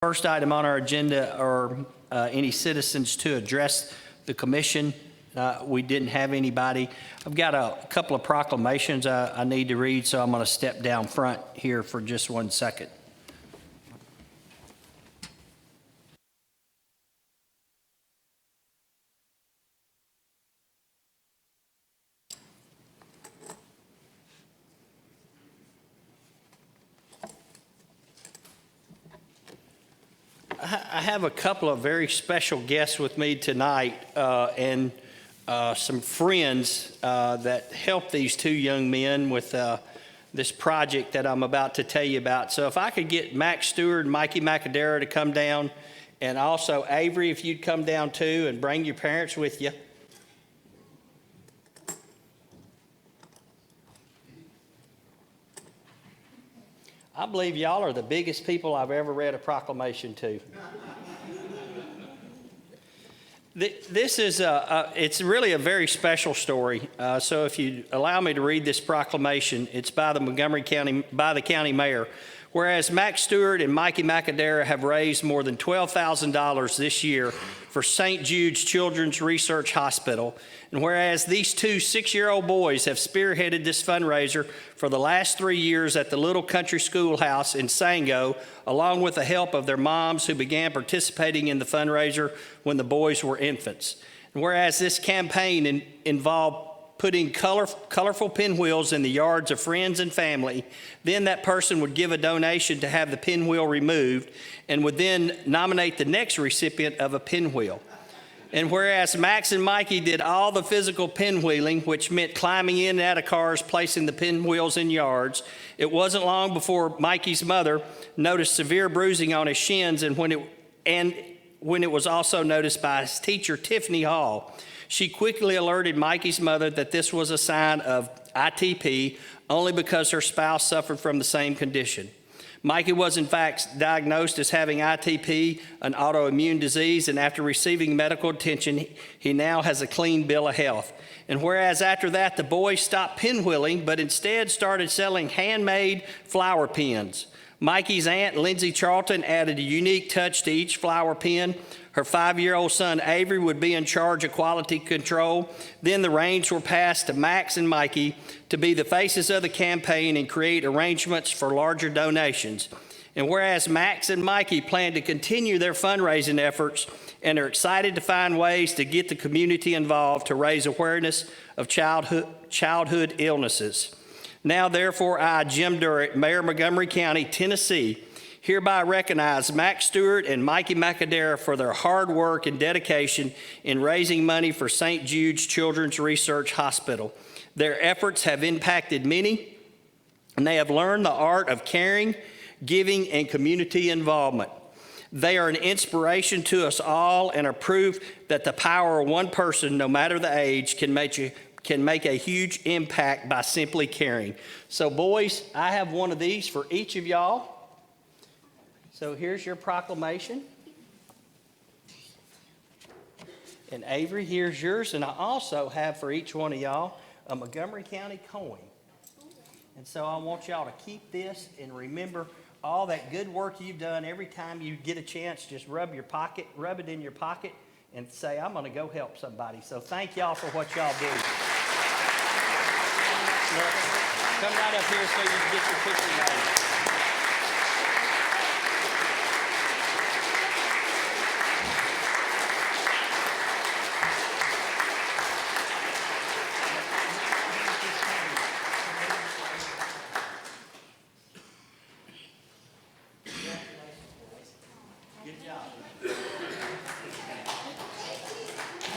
First item on our agenda are any citizens to address the commission. We didn't have anybody. I've got a couple of proclamations I need to read, so I'm going to step down front here for just 1 second. I have a couple of very special guests with me tonight and some friends that helped these two young men with this project that I'm about to tell you about. So if I could get Max Stewart and Mikey Macadera to come down, and also Avery, if you'd come down too and bring your parents with you. I believe y'all are the biggest people I've ever read a proclamation to. This is it's really a very special story. So if you allow me to read this proclamation, it's by the Montgomery County, by the county mayor. Whereas Max Stewart and Mikey Macadera have raised more than $12,000 this year for St. Jude's Children's Research Hospital, and whereas these two 6-year-old boys have spearheaded this fundraiser for the last 3 years at the Little Country Schoolhouse in Sango, along with the help of their moms who began participating in the fundraiser when the boys were infants. And whereas this campaign involved putting colorful pinwheels in the yards of friends and family, then that person would give a donation to have the pinwheel removed and would then nominate the next recipient of a pinwheel. And whereas Max and Mikey did all the physical pinwheeling, which meant climbing in and out of cars, placing the pinwheels in yards, it wasn't long before Mikey's mother noticed severe bruising on his shins, and when it was also noticed by his teacher, Tiffany Hall. She quickly alerted Mikey's mother that this was a sign of ITP only because her spouse suffered from the same condition. Mikey was in fact diagnosed as having ITP, an autoimmune disease, and after receiving medical attention, he now has a clean bill of health. And whereas after that, the boys stopped pinwheeling, but instead started selling handmade flower pins. Mikey's aunt, Lindsay Charlton, added a unique touch to each flower pin. Her 5-year-old son, Avery, would be in charge of quality control. Then the reins were passed to Max and Mikey to be the faces of the campaign and create arrangements for larger donations. And whereas Max and Mikey plan to continue their fundraising efforts and are excited to find ways to get the community involved to raise awareness of childhood illnesses. Now, therefore, I, Jim Durrett, Mayor of Montgomery County, Tennessee, hereby recognize Max Stewart and Mikey Macadera for their hard work and dedication in raising money for St. Jude's Children's Research Hospital. Their efforts have impacted many, and they have learned the art of caring, giving, and community involvement. They are an inspiration to us all and are proof that the power of one person, no matter the age, can make a huge impact by simply caring. So boys, I have one of these for each of y'all. So here's your proclamation. And Avery, here's yours. And I also have for each one of y'all a Montgomery County coin. And so I want y'all to keep this and remember all that good work you've done. Every time you get a chance, just rub it in your pocket and say, I'm going to go help somebody. So thank y'all for what y'all do. Look, come right up here so you can get your picture made. Good job.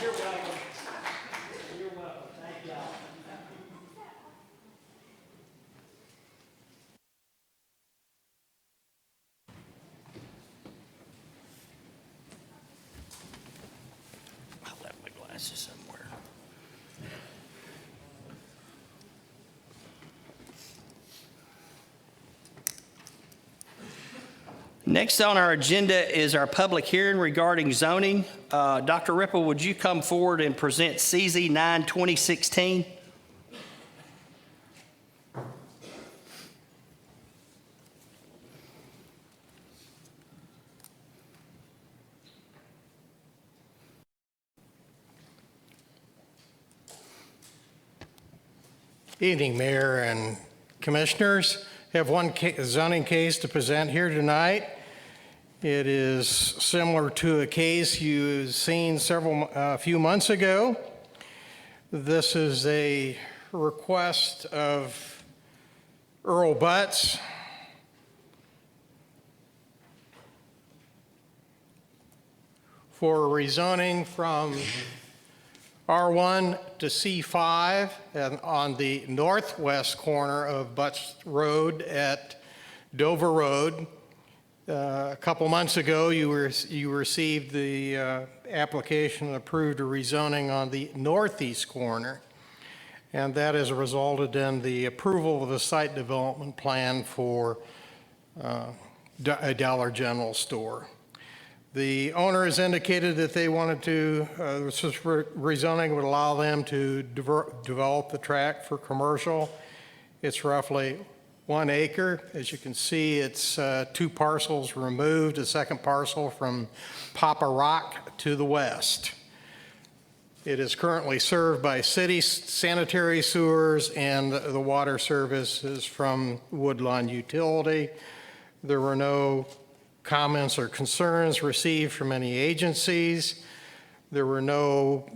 You're welcome. You're welcome. Thank y'all. I left my glasses somewhere. Next on our agenda is our public hearing regarding zoning. Dr. Ripple, would you come forward and present CZ 9-2016? Evening, Mayor and Commissioners. I have one zoning case to present here tonight. It is similar to a case you've seen a few months ago. This is a request of Earl Butts for rezoning from R1 to C5 and on the northwest corner of Butts Road at Dover Road. A couple months ago, you received the application and approved a rezoning on the northeast corner, and that has resulted in the approval of the site development plan for a Dollar General store. The owner has indicated that they wanted to, this rezoning would allow them to develop the tract for commercial. It's roughly 1 acre. As you can see, it's 2 parcels removed, a second parcel from Papa Rock to the west. It is currently served by city sanitary sewers, and the water service is from Woodlawn Utility. There were no comments or concerns received from any agencies. There were no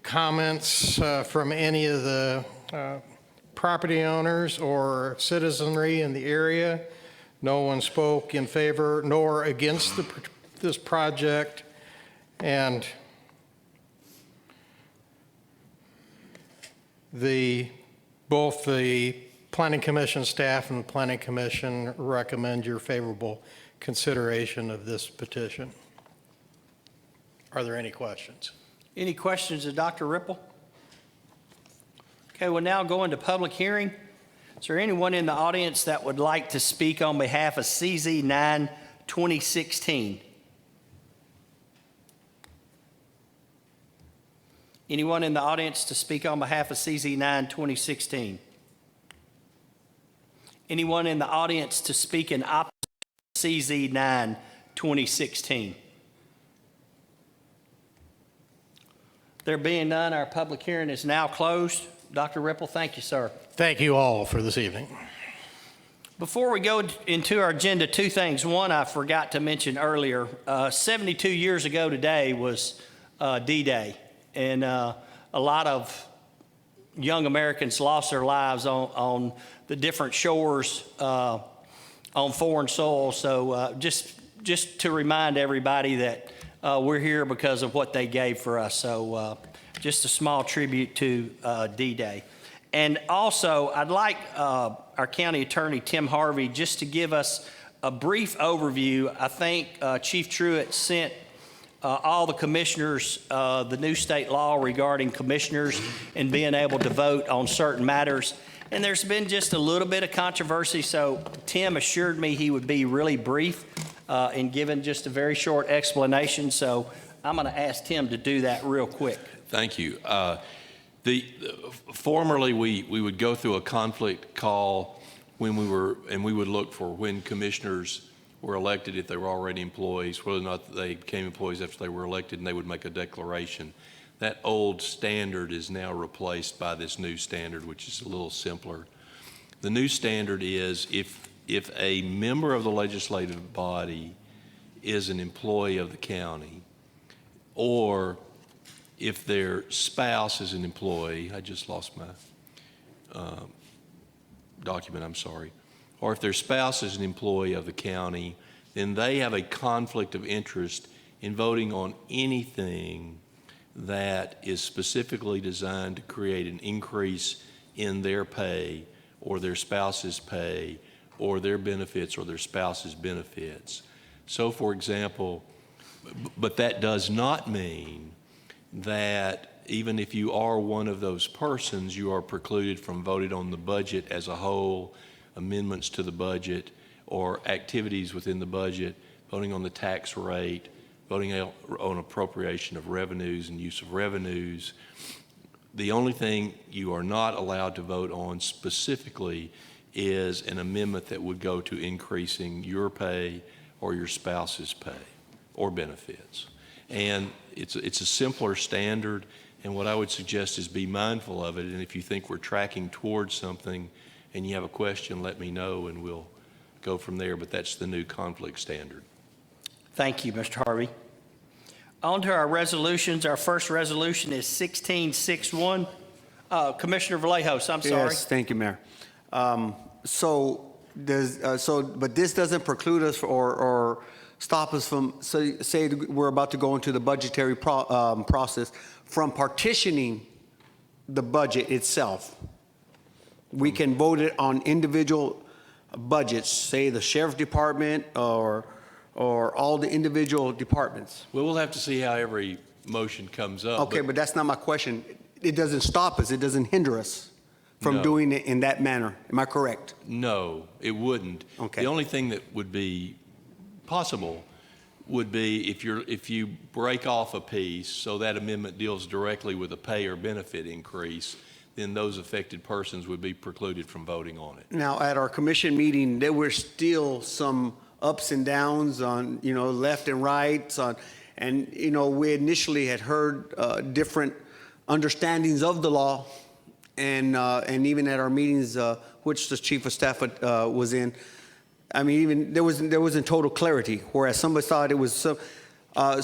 comments from any of the property owners or citizenry in the area. No one spoke in favor nor against this project, and both the Planning Commission staff and the Planning Commission recommend your favorable consideration of this petition. Are there any questions? Any questions of Dr. Ripple? Okay, we'll now go into public hearing. Is there anyone in the audience that would like to speak on behalf of CZ 9 2016? Anyone in the audience to speak on behalf of CZ 9 2016? Anyone in the audience to speak in opposition to CZ 9 2016? There being none, our public hearing is now closed. Dr. Ripple, thank you, sir. Thank you all for this evening. Before we go into our agenda, 2 things. One, I forgot to mention earlier, 72 years ago today was D-Day, and a lot of young Americans lost their lives on the different shores on foreign soil. So just to remind everybody that we're here because of what they gave for us. So just a small tribute to D-Day. And also, I'd like our county attorney, Tim Harvey, just to give us a brief overview. I think Chief Truitt sent all the commissioners the new state law regarding commissioners and being able to vote on certain matters. And there's been just a little bit of controversy, so Tim assured me he would be really brief in giving just a very short explanation. So I'm going to ask Tim to do that real quick. Thank you. Formerly, we would go through a conflict call when we would look for when commissioners were elected, if they were already employees, whether or not they became employees after they were elected, and they would make a declaration. That old standard is now replaced by this new standard, which is a little simpler. The new standard is if a member of the legislative body is an employee of the county, or if their spouse is an employee, I just lost my document, I'm sorry, or if their spouse is an employee of the county, then they have a conflict of interest in voting on anything that is specifically designed to create an increase in their pay or their spouse's pay or their benefits or their spouse's benefits. So, for example, but that does not mean that even if you are one of those persons, you are precluded from voting on the budget as a whole, amendments to the budget, or activities within the budget, voting on the tax rate, voting on appropriation of revenues and use of revenues. The only thing you are not allowed to vote on specifically is an amendment that would go to increasing your pay or your spouse's pay or benefits. And it's a simpler standard, And what I would suggest is be mindful of it, and if you think we're tracking towards something and you have a question, let me know and we'll go from there, but that's the new conflict standard. Thank you, Mr. Harvey. On to our resolutions. Our first resolution is 1661. Commissioner Vallejos, I'm sorry. Yes, thank you, Mayor. But this doesn't preclude us or stop us from, say we're about to go into the budgetary process, from partitioning the budget itself. We can vote it on individual budgets, say the sheriff's department or all the individual departments. Well, we'll have to see how every motion comes up. Okay, but that's not my question. It doesn't stop us, it doesn't hinder us from No. doing it in that manner. Am I correct? No, it wouldn't. Okay. The only thing that would be possible would be if you break off a piece so that amendment deals directly with a pay or benefit increase, then those affected persons would be precluded from voting on it. Now, at our commission meeting, there were still some ups and downs on, left and right. And, we initially had heard different understandings of the law. And even at our meetings, which the chief of staff was in, I mean, even there wasn't total clarity, whereas somebody thought it was so. I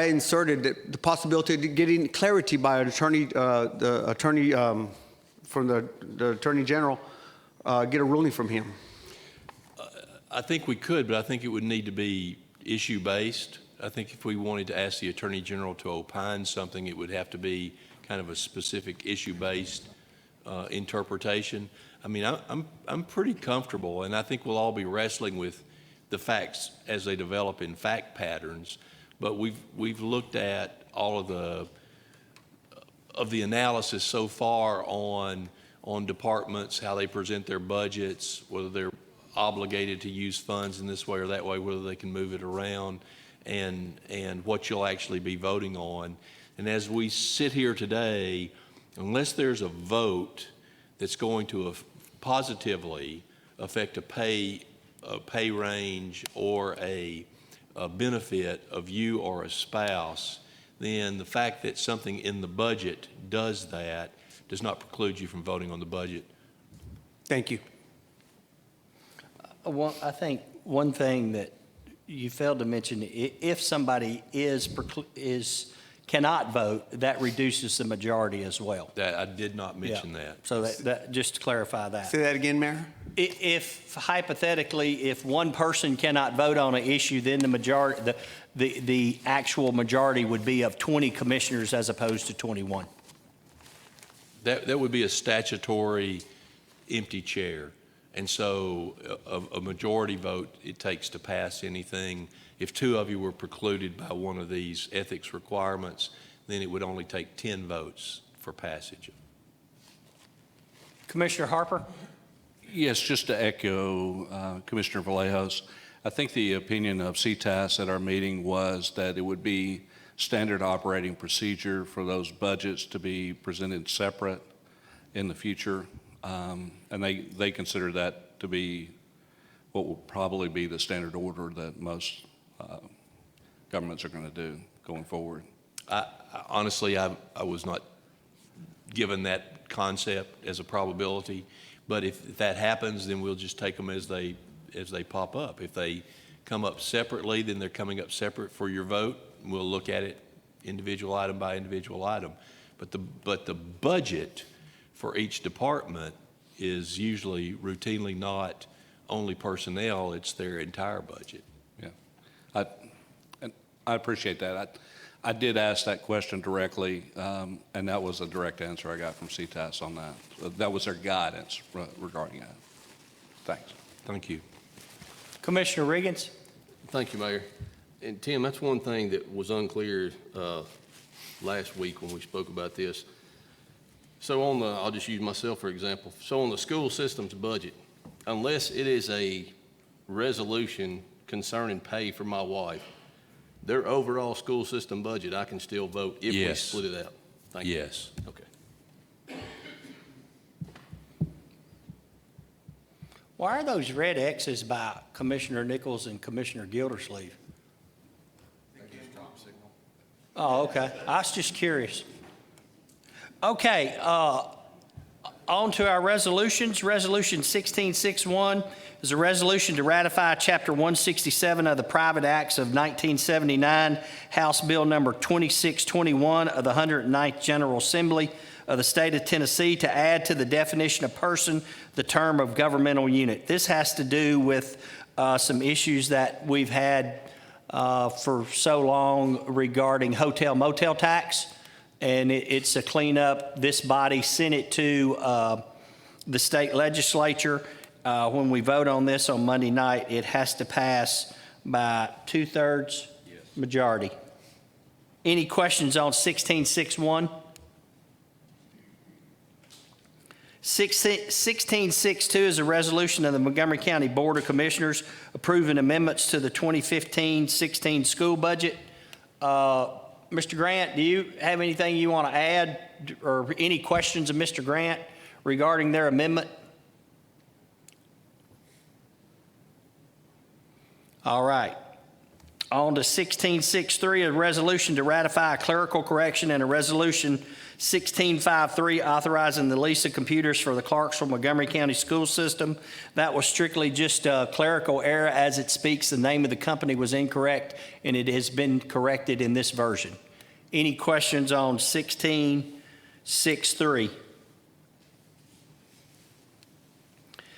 inserted the possibility of getting clarity by an attorney, the attorney from the attorney general, get a ruling from him. I think we could, but I think it would need to be issue-based. I think if we wanted to ask the attorney general to opine something, it would have to be kind of a specific issue-based interpretation. I mean, I'm pretty comfortable, and I think we'll all be wrestling with the facts as they develop in fact patterns. But we've looked at all of the analysis so far on departments, how they present their budgets, whether they're obligated to use funds in this way or that way, whether they can move it around, and what you'll actually be voting on. And as we sit here today, unless there's a vote that's going to positively affect a pay range or a benefit of you or a spouse, then the fact that something in the budget does that does not preclude you from voting on the budget. Thank you. I think one thing that you failed to mention, if somebody cannot vote, that reduces the majority as well. That I did not mention that. So that just to clarify that. Say that again, Mayor. If hypothetically, if one person cannot vote on an issue, then the actual majority would be of 20 commissioners as opposed to 21. That would be a statutory empty chair. And so a majority vote it takes to pass anything. If two of you were precluded by one of these ethics requirements, then it would only take 10 votes for passage. Commissioner Harper? Yes, just to echo Commissioner Vallejos, I think the opinion of CTAS at our meeting was that it would be standard operating procedure for those budgets to be presented separate in the future. And they consider that to be what will probably be the standard order that most governments are going to do going forward. Honestly, I was not given that concept as a probability, but if that happens, then we'll just take them as they pop up. If they come up separately, then they're coming up separate for your vote. We'll look at it individual item by individual item. But the budget for each department is usually routinely not only personnel, it's their entire budget. Yeah, I appreciate that. I did ask that question directly, and that was a direct answer I got from CTAS on that. That was their guidance regarding that. Thanks. Thank you. Commissioner Riggins? Thank you, Mayor. And Tim, that's one thing that was unclear last week when we spoke about this. So I'll just use myself for example. So on the school system's budget, unless it is a resolution concerning pay for my wife, their overall school system budget, I can still vote if we Yes. split it out. Thank you. Yes. Okay. Why are those red X's by Commissioner Nichols and Commissioner Gildersleeve? Oh, okay. I was just curious. Okay, on to our resolutions. Resolution 1661 is a resolution to ratify Chapter 167 of the Private Acts of 1979, House Bill Number 2621 of the 109th General Assembly of the State of Tennessee to add to the definition of person the term of governmental unit. This has to do with some issues that we've had for so long regarding hotel motel tax, and it's a cleanup. This body sent it to the state legislature. When we vote on this on Monday night, it has to pass by 2/3 majority. Any questions on 1661? 1662 is a resolution of the Montgomery County Board of Commissioners approving amendments to the 2015-16 school budget. Mr. Grant, do you have anything you want to add or any questions of Mr. Grant regarding their amendment? All right. On to 1663, a resolution to ratify a clerical correction and a resolution 1653 authorizing the lease of computers for the Clarksville Montgomery County School System. That was strictly just a clerical error. As it speaks, the name of the company was incorrect, and it has been corrected in this version. Any questions on 1663?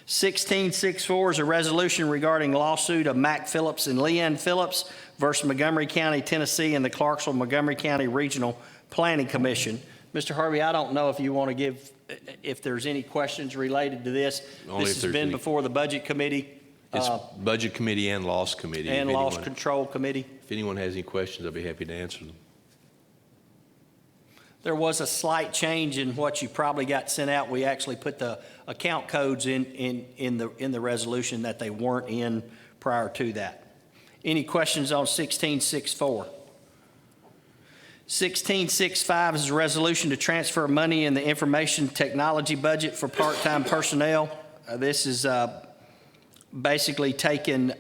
1664 is a resolution regarding lawsuit of Mac Phillips and Leanne Phillips versus Montgomery County, Tennessee, and the Clarksville Montgomery County Regional Planning Commission. Mr. Harvey, I don't know if you want to give, if there's any questions related to this. Only This if has there's been any. before the Budget Committee It's Budget Committee and Loss Committee. and If Loss anyone- Control Committee. If anyone has any questions, I'll be happy to answer them. There was a slight change in what you probably got sent out. We actually put the account codes in the resolution that they weren't in prior to that. Any questions on 1664? 1665 is a resolution to transfer money in the information technology budget for part-time personnel. This is basically taking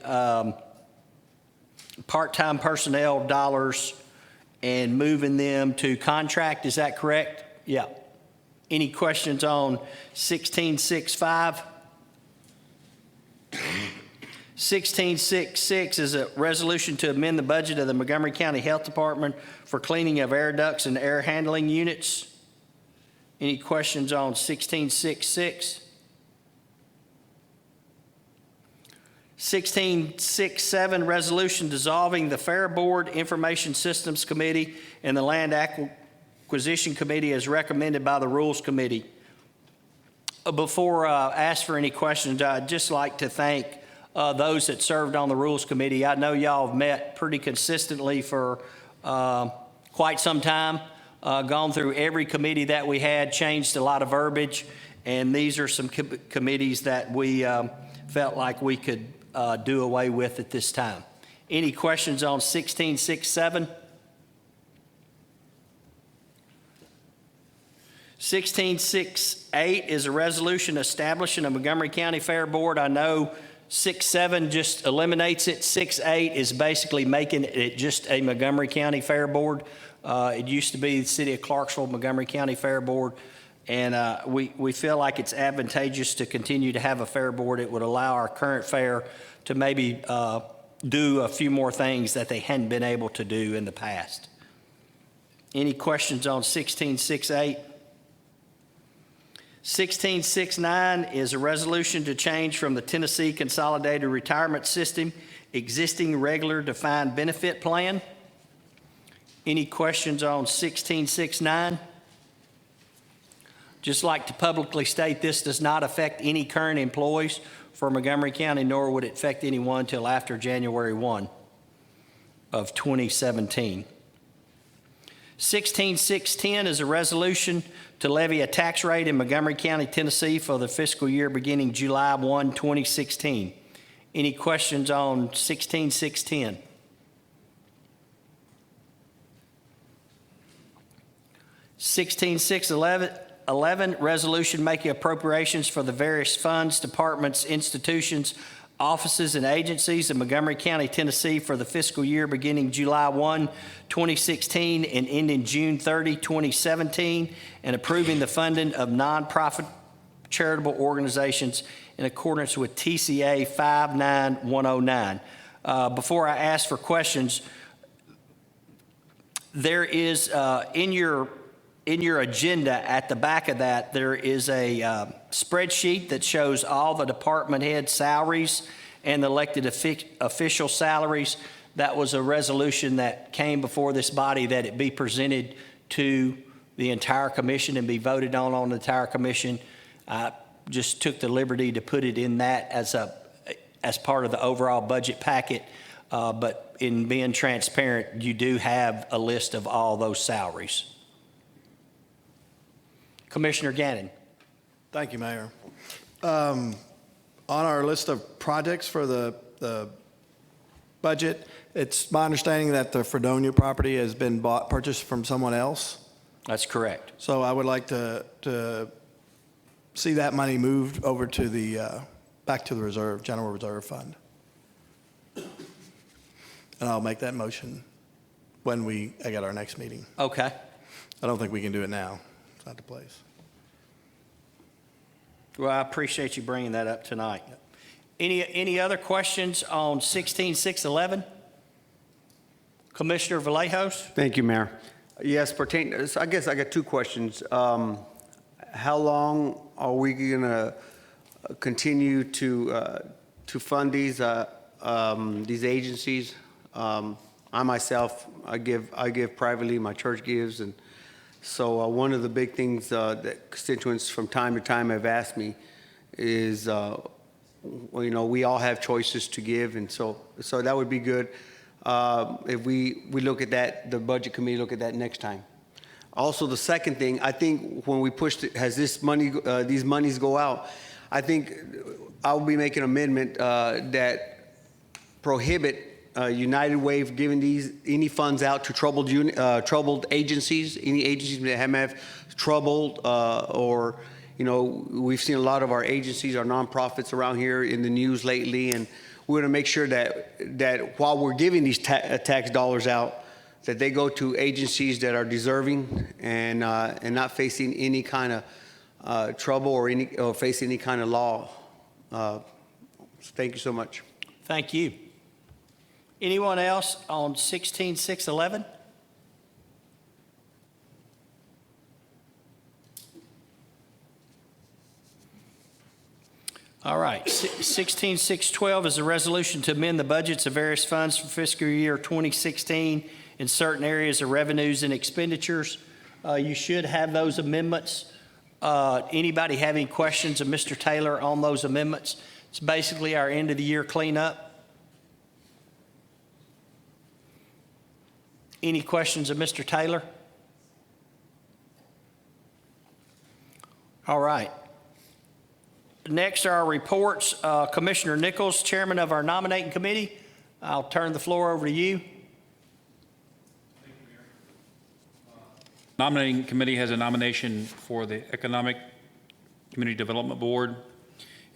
part-time personnel dollars and moving them to contract. Is that correct? Yeah. Any questions on 1665? 1666 is a resolution to amend the budget of the Montgomery County Health Department for cleaning of air ducts and air handling units. Any questions on 1666? 1667, resolution dissolving the Fair Board Information Systems Committee and the Land Acquisition Committee as recommended by the Rules Committee. Before I ask for any questions, I'd just like to thank those that served on the Rules Committee. I know y'all have met pretty consistently for quite some time, gone through every committee that we had, changed a lot of verbiage, and these are some committees that we felt like we could do away with at this time. Any questions on 1667? 1668 is a resolution establishing a Montgomery County Fair Board. I know 67 just eliminates it. 68 is basically making it just a Montgomery County Fair Board. It used to be the City of Clarksville Montgomery County Fair Board. And we feel like it's advantageous to continue to have a fair board. It would allow our current fair to maybe do a few more things that they hadn't been able to do in the past. Any questions on 1668? 1669 is a resolution to change from the Tennessee Consolidated Retirement System existing regular defined benefit plan. Any questions on 1669? Just like to publicly state, this does not affect any current employees for Montgomery County, nor would it affect anyone until after January 1 of 2017. 16610 is a resolution to levy a tax rate in Montgomery County, Tennessee for the fiscal year beginning July 1, 2016. Any questions on 16610? 16611, resolution making appropriations for the various funds, departments, institutions offices and agencies in Montgomery County, Tennessee for the fiscal year beginning July 1, 2016 and ending June 30, 2017, and approving the funding of nonprofit charitable organizations in accordance with TCA 59109. Before I ask for questions, there is in your agenda at the back of that, there is a spreadsheet that shows all the department head salaries and the elected official salaries. That was a resolution that came before this body that it be presented to the entire commission and be voted on the entire commission. I just took the liberty to put it in that as part of the overall budget packet. But in being transparent, you do have a list of all those salaries. Commissioner Gannon. Thank you, Mayor. On our list of projects for the budget, it's my understanding that the Fredonia property has been purchased from someone else. That's correct. So I would like to see that money moved over to back to the general reserve fund. And I'll make that motion when we get our next meeting. Okay. I don't think we can do it now. It's not the place. Well, I appreciate you bringing that up tonight. Any other questions on 16611? Commissioner Vallejos? Thank you, Mayor. Yes, I guess I got two questions. How long are we going to continue to fund these agencies? I myself, I give privately, my church gives, and so one of the big things that constituents from time to time have asked me is, we all have choices to give, and so that would be good if we look at that, the budget committee look at that next time. Also, the second thing, I think when we pushed it, has this money, these monies go out, I think I'll be making an amendment that prohibit United Way giving any funds out to troubled agencies, any agencies that have troubled or, we've seen a lot of our agencies, our nonprofits around here in the news lately, and we're going to make sure that while we're giving these tax dollars out, that they go to agencies that are deserving and not facing any kind of trouble or facing any kind of law. Thank you so much. Thank you. Anyone else on 16611? All right, 16612 is a resolution to amend the budgets of various funds for fiscal year 2016 in certain areas of revenues and expenditures. You should have those amendments. Anybody have any questions of Mr. Taylor on those amendments? It's basically our end of the year cleanup. Any questions of Mr. Taylor? All right. Next are our reports. Commissioner Nichols, Chairman of our nominating committee. I'll turn the floor over to you. Nominating committee has a nomination for the Economic Community Development Board,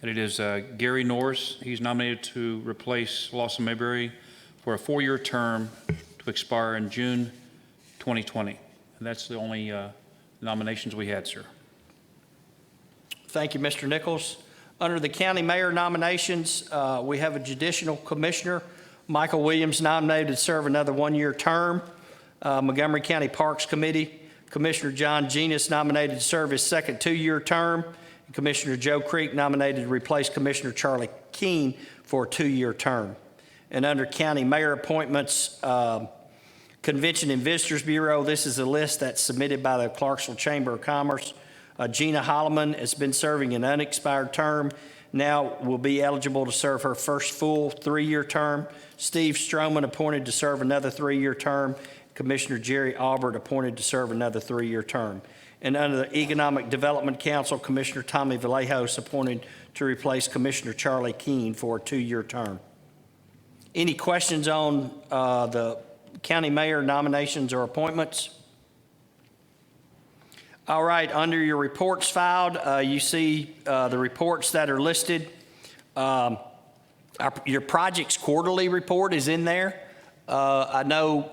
and it is Gary Norris. He's nominated to replace Lawson Mayberry for a 4-year term to expire in June 2020. And that's the only nominations we had, sir. Thank you, Mr. Nichols. Under the county mayor nominations, we have a judicial commissioner, Michael Williams, nominated to serve another 1-year term. Montgomery County Parks Committee, Commissioner John Genus nominated to serve his second 2-year term. And Commissioner Joe Creek nominated to replace Commissioner Charlie Keene for a 2-year term. And under county mayor appointments, Convention and Visitors Bureau, this is a list that's submitted by the Clarksville Chamber of Commerce. Gina Holloman has been serving an unexpired term, now will be eligible to serve her first full 3-year term. Steve Stroman appointed to serve another 3-year term. Commissioner Jerry Albert appointed to serve another 3-year term. And under the Economic Development Council, Commissioner Tommy Vallejos appointed to replace Commissioner Charlie Keene for a 2-year term. Any questions on the county mayor nominations or appointments? All right, under your reports filed, you see the reports that are listed. your project's quarterly report is in there. I know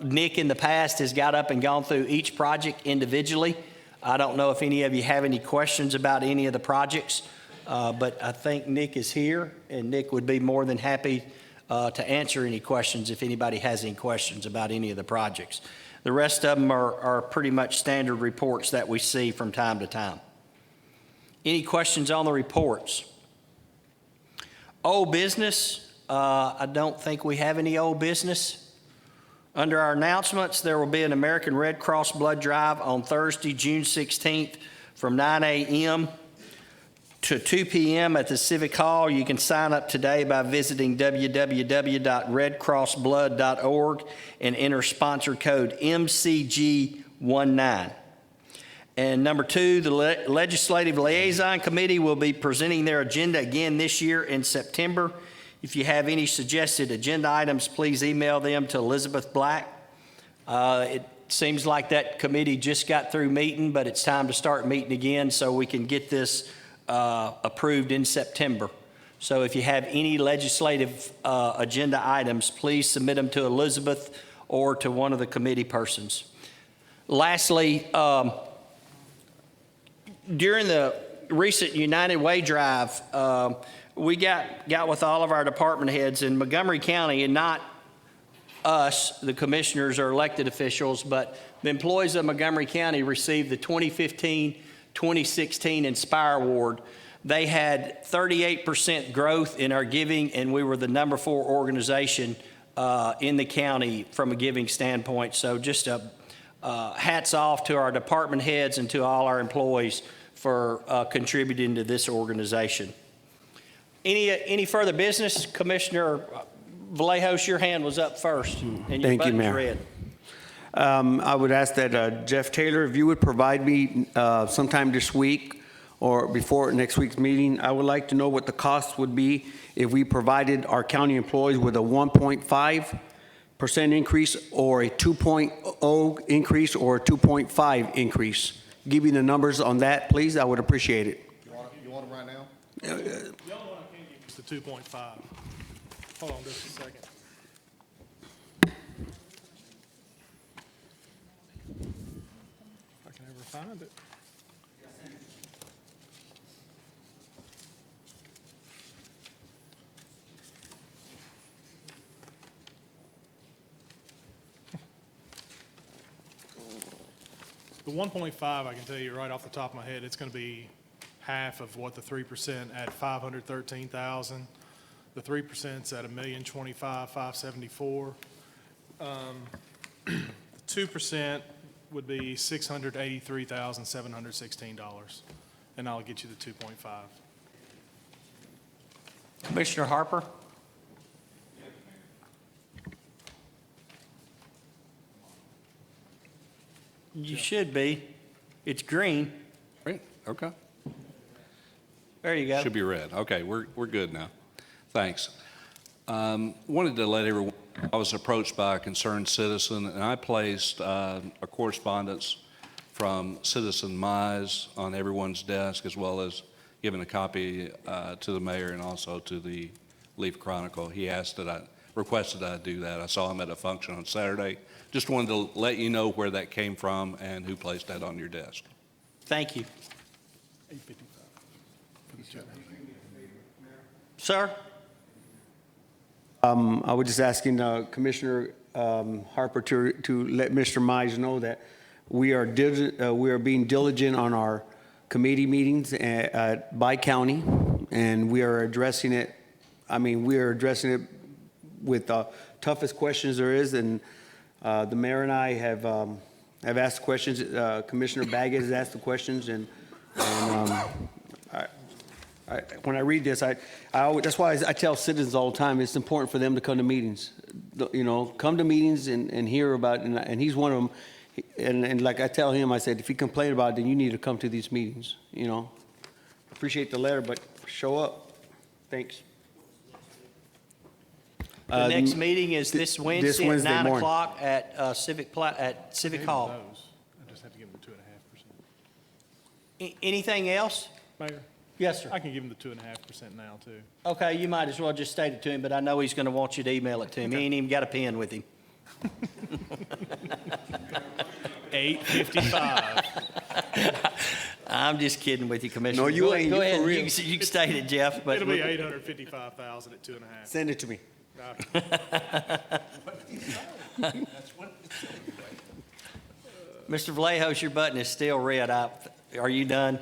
Nick in the past has got up and gone through each project individually. I don't know if any of you have any questions about any of the projects, but I think Nick is here, and Nick would be more than happy to answer any questions if anybody has any questions about any of the projects. The rest of them are pretty much standard reports that we see from time to time. Any questions on the reports? Old business, I don't think we have any old business. Under our announcements, there will be an American Red Cross blood drive on Thursday, June 16th from 9 a.m. to 2 p.m. at the Civic Hall. You can sign up today by visiting www.redcrossblood.org and enter sponsor code MCG19. And number 2, the Legislative Liaison Committee will be presenting their agenda again this year in September. If you have any suggested agenda items, please email them to Elizabeth Black. It seems like that committee just got through meeting, but it's time to start meeting again so we can get this approved in September. So if you have any legislative agenda items, please submit them to Elizabeth or to one of the committee persons. Lastly, during the recent United Way drive, we got with all of our department heads in Montgomery County, and not us, the commissioners or elected officials, but the employees of Montgomery County received the 2015-2016 Inspire Award. They had 38% growth in our giving, and we were the number 4 organization in the county from a giving standpoint. So just hats off to our department heads and to all our employees for contributing to this organization. Any further business? Commissioner Vallejos, your hand was up first, and your Thank you, button's Mayor. red. I would ask that Jeff Taylor, if you would provide me sometime this week or before next week's meeting, I would like to know what the cost would be if we provided our county employees with a 1.5% increase or a 2.0 increase or a 2.5 increase. Give me the numbers on that, please. I would appreciate it. You want them right now? The only one I can give is the 2.5. Hold on just a second. If I can ever find it. The 1.5, I can tell you right off the top of my head, it's going to be half of what the 3% at 513,000. The 3%'s at $1,025,574. 2% would be $683,716, and I'll get you the 2.5. Commissioner Harper? You should be. It's green. Great, okay. There you go. Should be red. Okay, we're good now. Thanks. Wanted to let everyone, I was approached by a concerned citizen, and I placed a correspondence from Citizen Mize on everyone's desk, as well as giving a copy to the mayor and also to the Leaf Chronicle. He requested that I do that. I saw him at a function on Saturday. Just wanted to let you know where that came from and who placed that on your desk. Thank you. Sir? I was just asking Commissioner Harper to let Mr. Mize know that we are being diligent on our committee meetings by county, and we are addressing it. I mean, we are addressing it with the toughest questions there is, and the mayor and I have asked questions. Commissioner Baggett has asked the questions, and when I read this, that's why I tell citizens all the time, it's important for them to come to meetings. You know, come to meetings and hear about it, and he's one of them. And like I tell him, I said, if you complain about it, then you need to come to these meetings, you know. Appreciate the letter, but show up. Thanks. The next meeting is this Wednesday at 9 morning. o'clock at Civic Hall. I just have to give them the 2.5%. Anything else? Mayor? Yes, sir. I can give him the 2.5% now, too. Okay, you might as well just state it to him, but I know he's going to want you to email it to him. He ain't even got a pen with him. 855. I'm just kidding with you, Commissioner. No, you Go- ain't. Go You ahead. for real. You can state it, Jeff, but. It'll be 855,000 at 2.5. Send it to me. Mr. Vallejos, your button is still red. Are you done?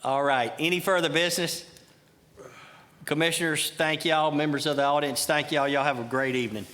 All right. Any further business? Commissioners, thank y'all. Members of the audience, thank y'all. Y'all have a great evening.